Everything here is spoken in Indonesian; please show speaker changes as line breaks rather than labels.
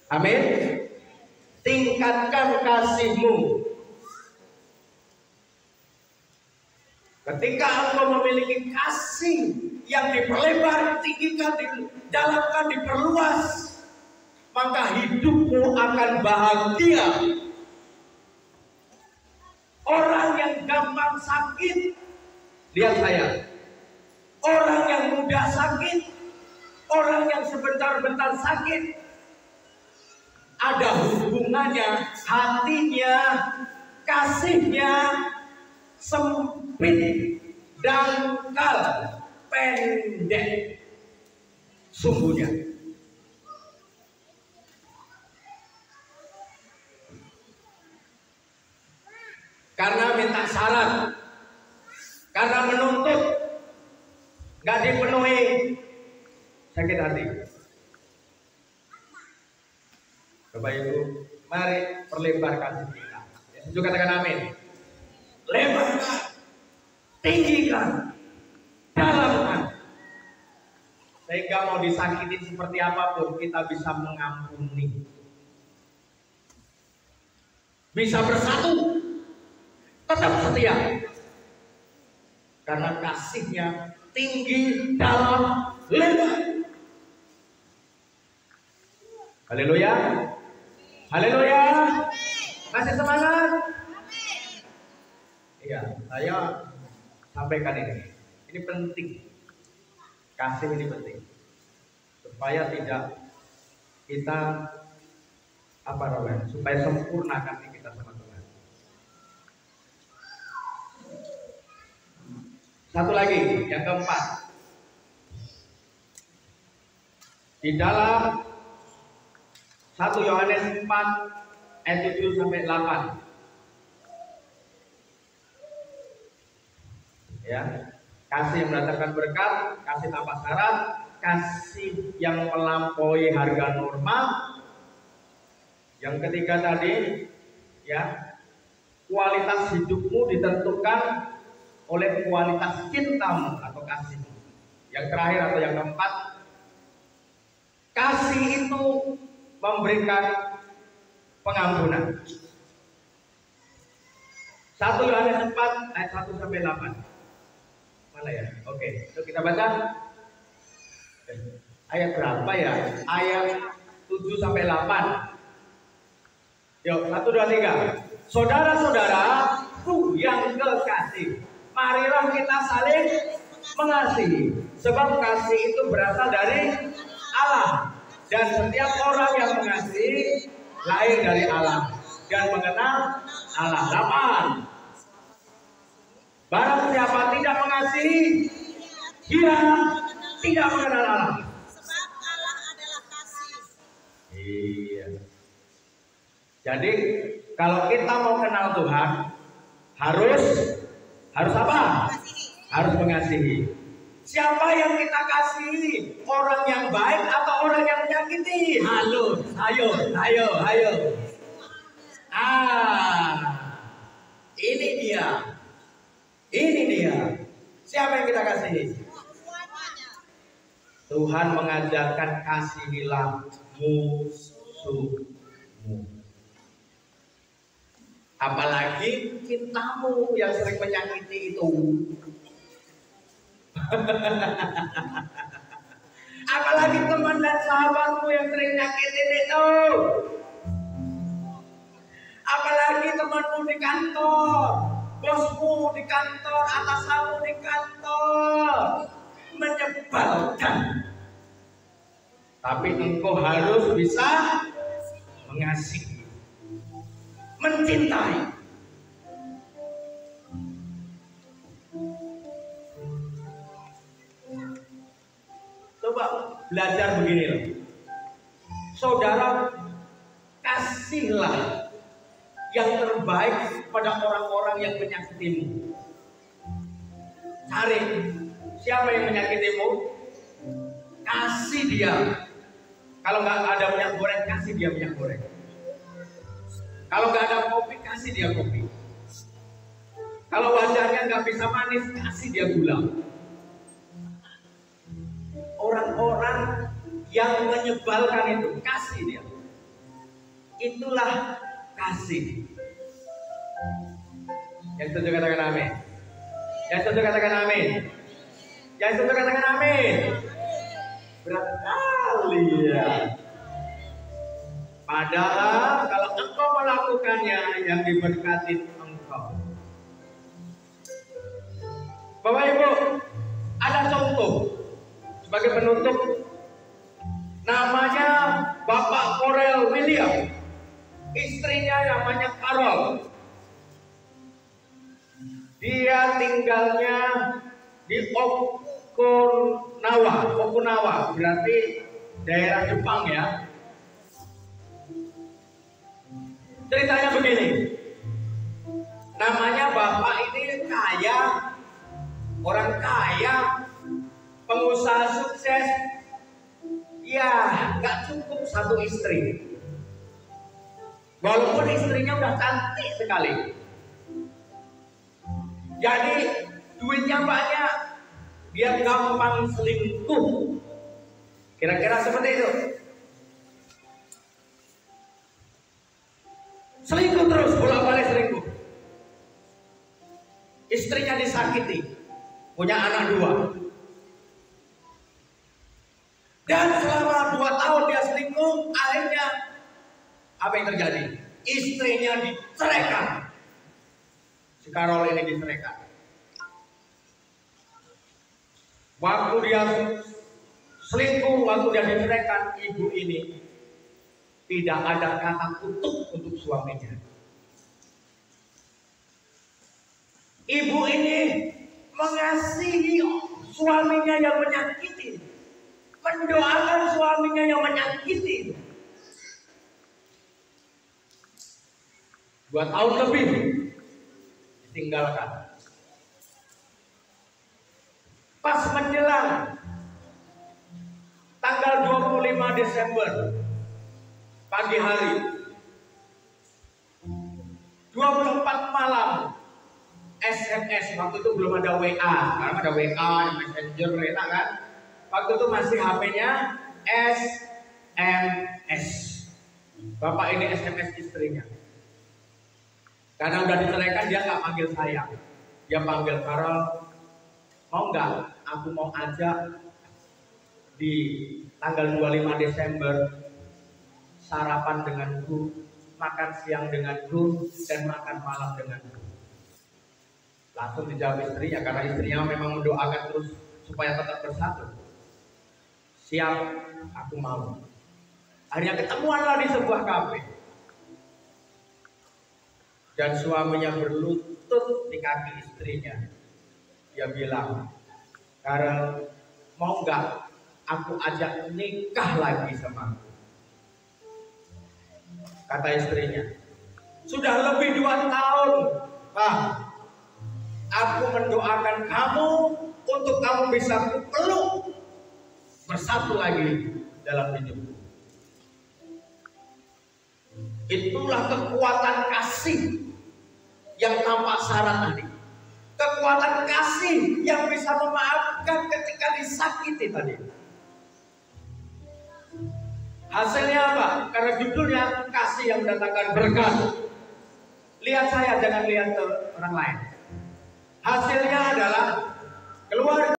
Amin. Tingkatkan kasihmu. Ketika engkau memiliki kasih yang diperlebar, tinggikan, didalamkan, diperluas, maka hidupmu akan bahagia. Orang yang gampang sakit, lihat saya. Orang yang mudah sakit, orang yang sebentar-bentar sakit, ada hubungannya, hatinya, kasihnya sempit, dangkal, pendek sumbunya. Karena minta syarat, karena menuntut, nggak dipenuhi, sakit hati. Bapak Ibu, mari perlebar kasih kita. Yesus katakan amin. Lebarkan, tinggikan, dalamkan, sehingga mau disakitin seperti apapun kita bisa mengampuni, bisa bersatu, tetap setia, karena kasihnya tinggi, dalam, lebar. Haleluya, haleluya, kasih semangat. Iya, saya sampaikan ini penting, kasih ini penting, supaya tidak kita supaya sempurna kasih kita sama Tuhan. Satu lagi, yang keempat, di dalam 1 Yohanes 4 ayat 7 sampai 8. Ya, kasih yang mendatangkan berkat, kasih tanpa syarat, kasih yang melampaui harga normal. Yang ketiga tadi, ya, kualitas hidupmu ditentukan oleh kualitas cintamu atau kasihmu. Yang terakhir atau yang keempat, kasih itu memberikan pengampunan. 1 Yohanes 4 ayat 1 sampai 8. Mana ya? Oke, yuk kita baca. Ayat berapa ya? Ayat 7 sampai 8. Yuk, 1, 2, 3. Saudara-saudaraku yang kekasih, marilah kita saling mengasihi, sebab kasih itu berasal dari Allah, dan setiap orang yang mengasihi lahir dari Allah dan mengenal Allah. 8. Barang siapa tidak mengasihi, dia tidak mengenal Allah.
Sebab Allah adalah kasih.
Iya. Jadi kalau kita mau kenal Tuhan, harus apa? Harus mengasihi. Siapa yang kita kasihi? Orang yang baik atau orang yang menyakiti? Halo, ayo. Ini dia. Siapa yang kita kasihi? Tuhan mengajarkan kasihilah musuhmu. Apalagi cintamu yang sering menyakiti itu. Apalagi teman dan sahabatmu yang sering nyakitin itu. Apalagi temanmu di kantor, bosmu di kantor, atasanmu di kantor, menyebalkan. Tapi engkau harus bisa mengasihi, mencintai. Coba belajar begini loh. Saudara, kasihlah yang terbaik pada orang-orang yang menyakitimu. Cari siapa yang menyakitimu, kasih dia. Kalau nggak ada minyak goreng, kasih dia minyak goreng. Kalau nggak ada kopi, kasih dia kopi. Kalau wajahnya nggak bisa manis, kasih dia gula. Orang-orang yang menyebalkan itu, kasih dia. Itulah kasih. Yang setuju katakan amin. Yang setuju katakan amin. Yang setuju katakan amin. Berat kali ya. Padahal kalau engkau melakukannya, yang diberkati engkau. Bapak Ibu, ada contoh sebagai penutup. Namanya Bapak Corel William, istrinya namanya Carol. Dia tinggalnya di Okunawa, berarti daerah Jepang ya. Ceritanya begini, namanya bapak ini kaya, orang kaya, pengusaha sukses, ya nggak cukup satu istri. Walaupun istrinya udah cantik sekali, jadi duitnya banyak, dia gampang selingkuh. Kira-kira seperti itu. Selingkuh terus, bolak-balik selingkuh. Istrinya disakiti, punya anak 2. Dan selama 2 tahun dia selingkuh, akhirnya apa yang terjadi? Istrinya diceraikan. Si Carol ini diceraikan. Waktu dia selingkuh, waktu dia diceraikan, ibu ini tidak ada kata kutuk untuk suaminya. Ibu ini mengasihi suaminya yang menyakiti, mendoakan suaminya yang menyakiti. 2 tahun lebih ditinggalkan. Pas menjelang tanggal 25 Desember pagi hari, 24 malam, SMS. Waktu itu belum ada WA. Sekarang ada WA, Messenger, enak kan? Waktu itu masih HP-nya SMS. Bapak ini SMS istrinya. Karena udah diceraikan, dia nggak panggil saya, dia panggil Carol. Mau nggak? Aku mau ajak di tanggal 25 Desember sarapan denganku, makan siang denganku, dan makan malam denganku. Langsung dijawab istrinya, karena istrinya memang mendoakan terus supaya tetap bersatu. Siap, aku mau. Akhirnya ketemuanlah di sebuah kafe. Dan suaminya berlutut di kaki istrinya. Dia bilang, Carol, mau nggak aku ajak nikah lagi sama aku? Kata istrinya, sudah lebih 2 tahun, Pak. Aku mendoakan kamu untuk kamu bisa peluk bersatu lagi dalam hidupmu. Itulah kekuatan kasih yang tanpa syarat tadi. Kekuatan kasih yang bisa memaafkan ketika disakiti tadi. Hasilnya apa? Karena judulnya kasih yang mendatangkan berkat. Lihat saya, jangan lihat ke orang lain. Hasilnya adalah keluar